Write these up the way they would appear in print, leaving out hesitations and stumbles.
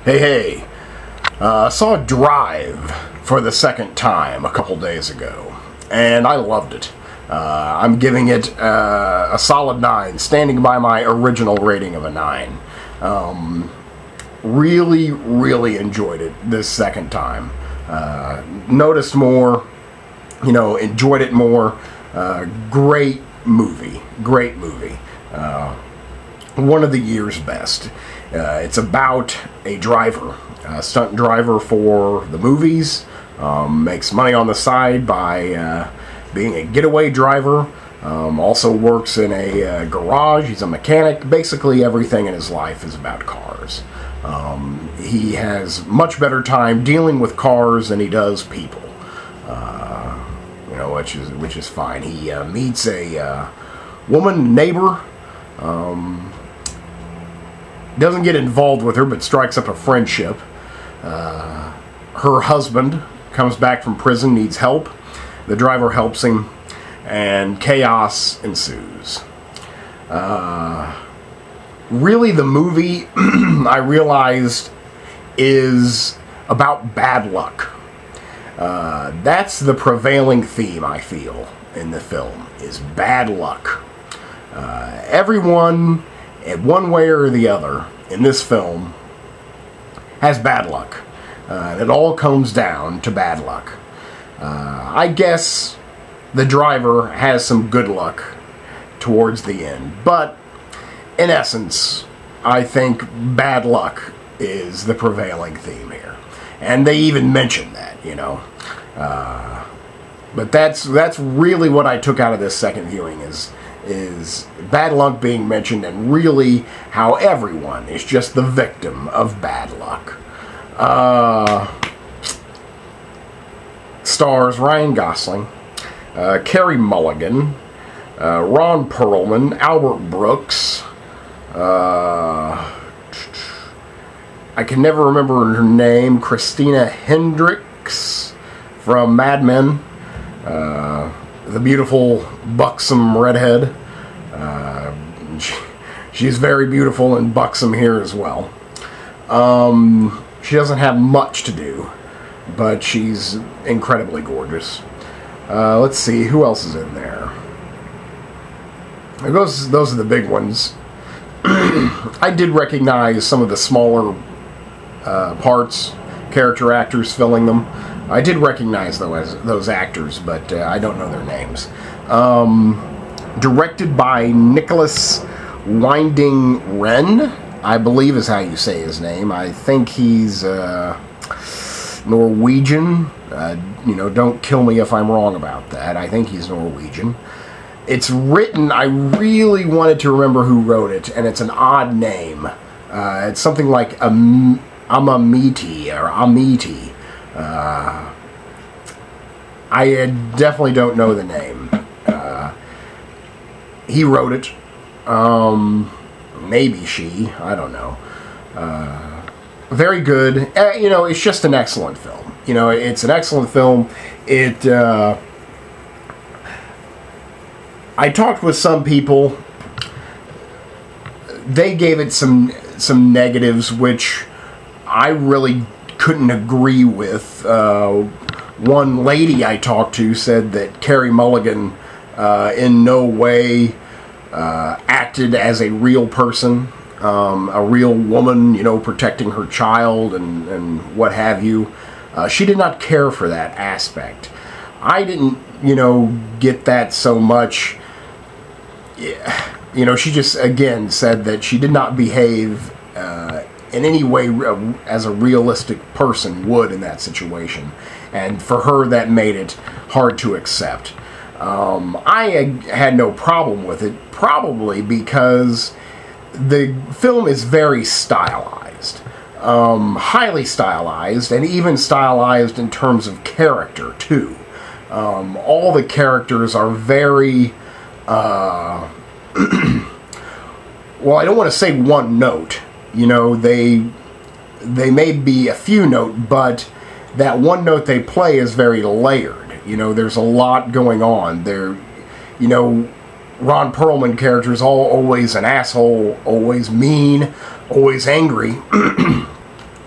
Hey, saw Drive for the second time a couple days ago, and I loved it. I'm giving it a solid 9, standing by my original rating of a 9. Really enjoyed it this second time. Noticed more, enjoyed it more. Great movie. One of the year's best. It's about a driver, a stunt driver for the movies. Makes money on the side by being a getaway driver. Also works in a garage. He's a mechanic. Basically everything in his life is about cars. He has much better time dealing with cars than he does people. Which is fine. He meets a woman neighbor. Doesn't get involved with her, but strikes up a friendship. Her husband comes back from prison, needs help. The driver helps him, and chaos ensues. Really, the movie, I realized, is about bad luck. That's the prevailing theme, I feel, in the film, is bad luck. Everyone, in one way or the other, in this film, has bad luck. It all comes down to bad luck. I guess the driver has some good luck towards the end, but in essence, I think bad luck is the prevailing theme here. And they even mention that, but that's really what I took out of this second viewing is bad luck being mentioned, and really how everyone is just the victim of bad luck. Stars Ryan Gosling, Carey Mulligan, Ron Perlman, Albert Brooks. I can never remember her name. Christina Hendricks from Mad Men. The beautiful, buxom redhead. She's very beautiful and buxom here as well. She doesn't have much to do, but she's incredibly gorgeous. Let's see, who else is in there? Those are the big ones. I did recognize some of the smaller parts, character actors filling them. I did recognize those actors, but I don't know their names. Directed by Nicholas Winding Refn, I believe is how you say his name. I think he's Norwegian. Don't kill me if I'm wrong about that. I think he's Norwegian. It's written, I really wanted to remember who wrote it, and it's an odd name. It's something like Amamiti or Amiti. I definitely don't know the name. He wrote it. Maybe she. I don't know. Very good. It's just an excellent film. It's an excellent film. I talked with some people. They gave it some negatives, which I really couldn't agree with. One lady I talked to said that Carey Mulligan in no way acted as a real person, a real woman, protecting her child and what have you. She did not care for that aspect. I didn't, get that so much. She just, again, said that she did not behave in any way as a realistic person would in that situation. And for her, that made it hard to accept. I had no problem with it, probably because the film is very stylized. Highly stylized, and even stylized in terms of character, too. All the characters are very... well, I don't want to say one note. They may be a few note, but that one note they play is very layered. There's a lot going on. Ron Perlman character is always an asshole, always mean, always angry.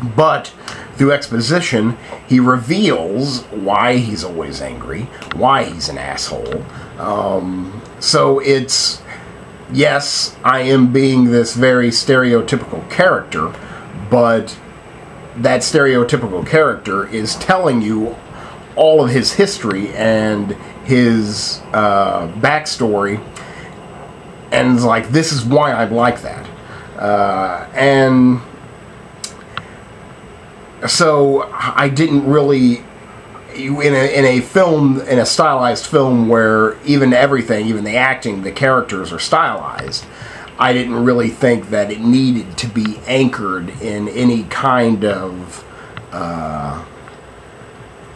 But through exposition, he reveals why he's always angry, why he's an asshole. So it's, yes, I am being this very stereotypical character, but that stereotypical character is telling you all of his history and his backstory, and it's like, this is why I'm like that. And so I didn't really, in a film, in a stylized film where even everything, even the acting, the characters are stylized, I didn't really think that it needed to be anchored in any kind of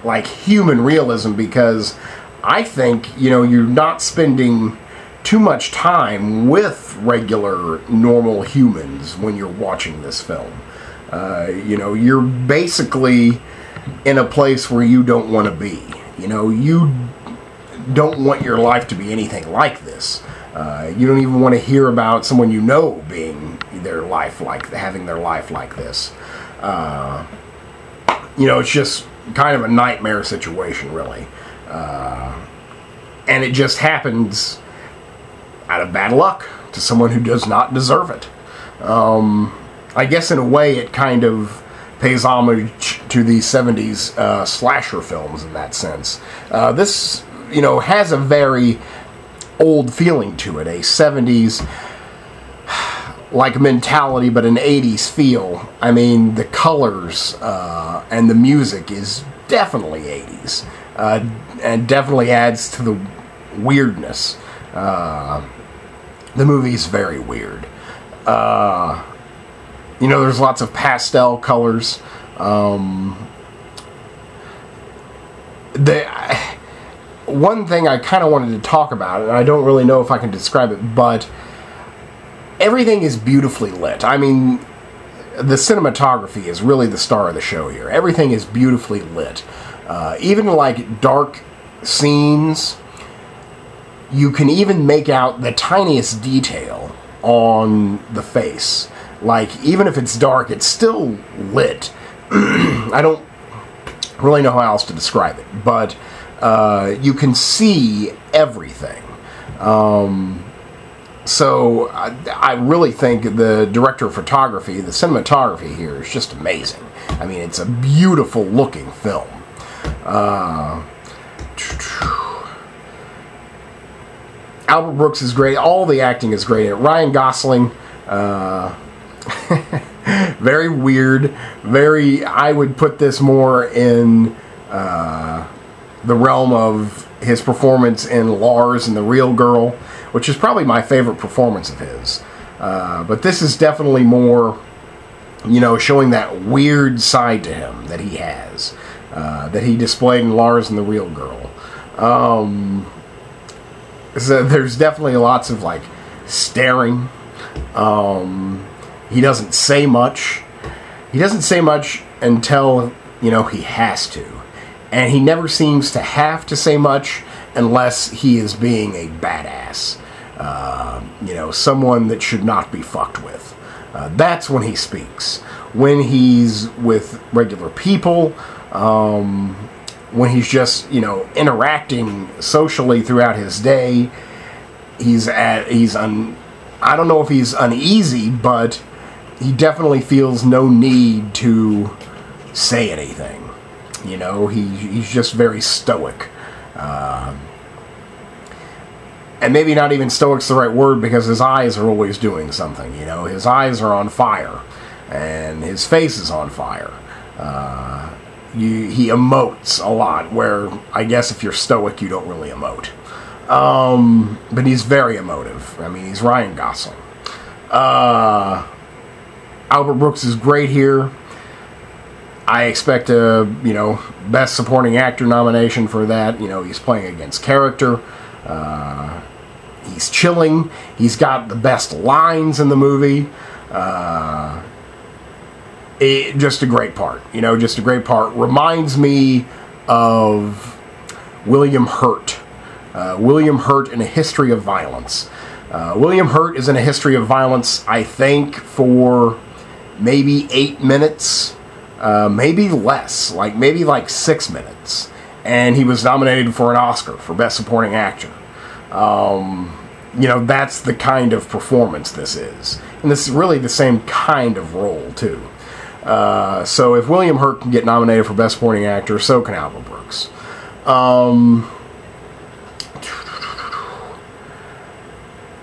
like human realism, because I think, you're not spending too much time with regular, normal humans when you're watching this film. You're basically in a place where you don't want to be. You don't want your life to be anything like this. You don't even want to hear about someone being having their life like this. It's just kind of a nightmare situation, really. And it just happens out of bad luck to someone who does not deserve it. I guess in a way it kind of pays homage to the 70s slasher films in that sense. This, has a very old feeling to it, a 70s like mentality, but an 80s feel. I mean, the colors and the music is definitely 80s, and definitely adds to the weirdness. The movie's very weird. There's lots of pastel colors. One thing I kind of wanted to talk about, and I don't really know if I can describe it, but everything is beautifully lit. I mean, the cinematography is really the star of the show here. Everything is beautifully lit. Even like dark scenes, you can even make out the tiniest detail on the face. Like, even if it's dark, it's still lit. I don't really know how else to describe it, but you can see everything. So I really think the director of photography, the cinematography here is just amazing. I mean, it's a beautiful looking film. Albert Brooks is great. All the acting is great. Ryan Gosling, very weird. I would put this more in the realm of his performance in Lars and the Real Girl, which is probably my favorite performance of his. But this is definitely more, showing that weird side to him that he has, that he displayed in Lars and the Real Girl. So there's definitely lots of, like, staring. He doesn't say much. He doesn't say much until, he has to. And he never seems to have to say much unless he is being a badass. Someone that should not be fucked with. That's when he speaks. When he's with regular people, when he's just, interacting socially throughout his day, I don't know if he's uneasy, but he definitely feels no need to say anything. He's just very stoic. And maybe not even stoic's the right word, because his eyes are always doing something. His eyes are on fire, and his face is on fire. He emotes a lot, where I guess if you're stoic, you don't really emote. But he's very emotive. I mean, he's Ryan Gosling. Albert Brooks is great here. I expect a, Best Supporting Actor nomination for that. He's playing against character. He's chilling. He's got the best lines in the movie. Just a great part. Just a great part. Reminds me of William Hurt. William Hurt in A History of Violence. William Hurt is in A History of Violence, I think, for maybe 8 minutes. maybe less, maybe 6 minutes. And he was nominated for an Oscar for Best Supporting Actor. That's the kind of performance this is. And this is really the same kind of role, too. So if William Hurt can get nominated for Best Supporting Actor, so can Albert Brooks.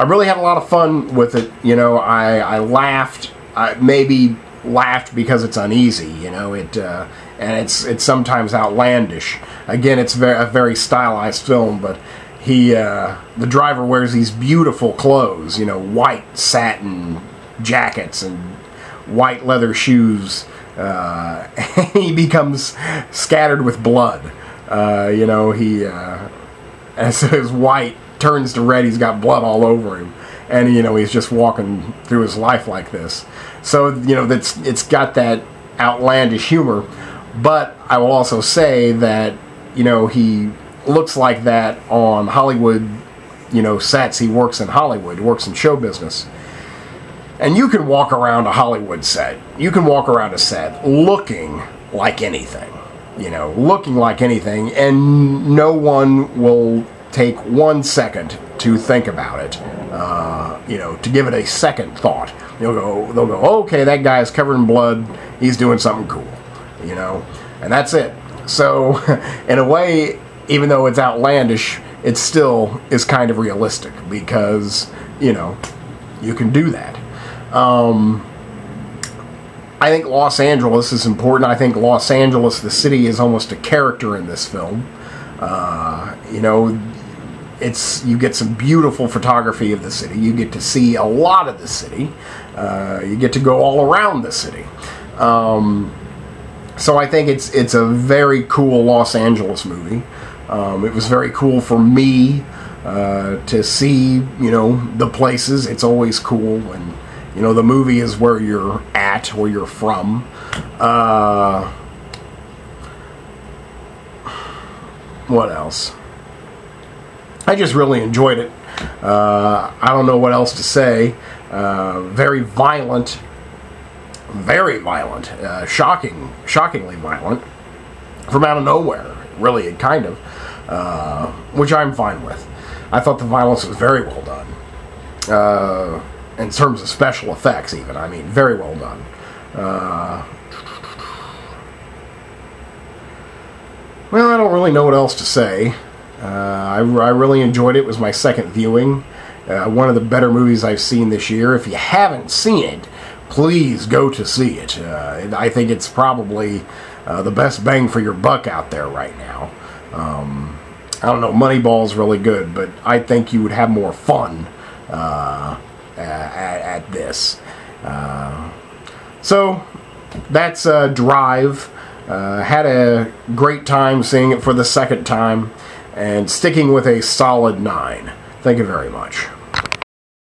I really had a lot of fun with it. I laughed. I maybe laughed because it's uneasy. And it's sometimes outlandish. Again, it's a very stylized film, but the driver wears these beautiful clothes. White satin jackets and white leather shoes. And he becomes scattered with blood. As his white turns to red, he's got blood all over him, and he's just walking through his life like this. So it's got that outlandish humor, but I will also say that he looks like that on Hollywood sets. He works in Hollywood, works in show business, and you can walk around a Hollywood set, you can walk around a set looking like anything, and no one will take 1 second to think about it, to give it a second thought. They'll go, okay, that guy's covered in blood, he's doing something cool, and that's it. So, in a way, even though it's outlandish, it still is kind of realistic, because, you can do that. I think Los Angeles is important. I think Los Angeles, the city, is almost a character in this film. You get some beautiful photography of the city. You get to see a lot of the city. You get to go all around the city. So I think it's a very cool Los Angeles movie. It was very cool for me to see, the places. It's always cool when, the movie is where you're at, where you're from. What else? I just really enjoyed it. I don't know what else to say. Very violent. Very violent. Shockingly violent. From out of nowhere, really, kind of. Which I'm fine with. I thought the violence was very well done. In terms of special effects, even. I mean, very well done. Well, I don't really know what else to say. I really enjoyed it. It was my second viewing. One of the better movies I've seen this year. If you haven't seen it, please go to see it. I think it's probably the best bang for your buck out there right now. I don't know, Moneyball's really good, but I think you would have more fun at this. So, that's Drive. Had a great time seeing it for the second time, and sticking with a solid 9. Thank you very much.